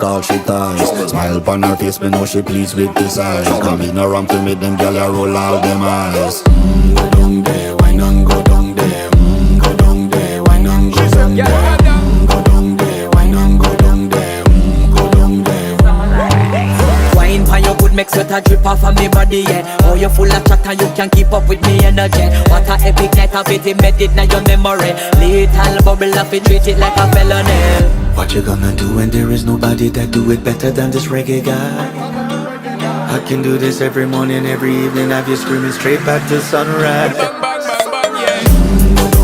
all she ties. Smile upon her face, me know she pleased with this eyes. Come in around to make them gyal a roll out them eyes. Go down there, why not go down there? Go down there, why not go down there? Go down there, why not go down there? Go down there. Wine for your good make sweat a drip off of me body, yeah. Oh, you full of chatter, you can keep up with me energy. What a epic night of it, embedded in your memory. Little bubble of it, treat it like a felony. What you gonna do when there is nobody that do it better than this reggae guy? I can do this every morning, every evening, have you screaming straight back to sunrise. Go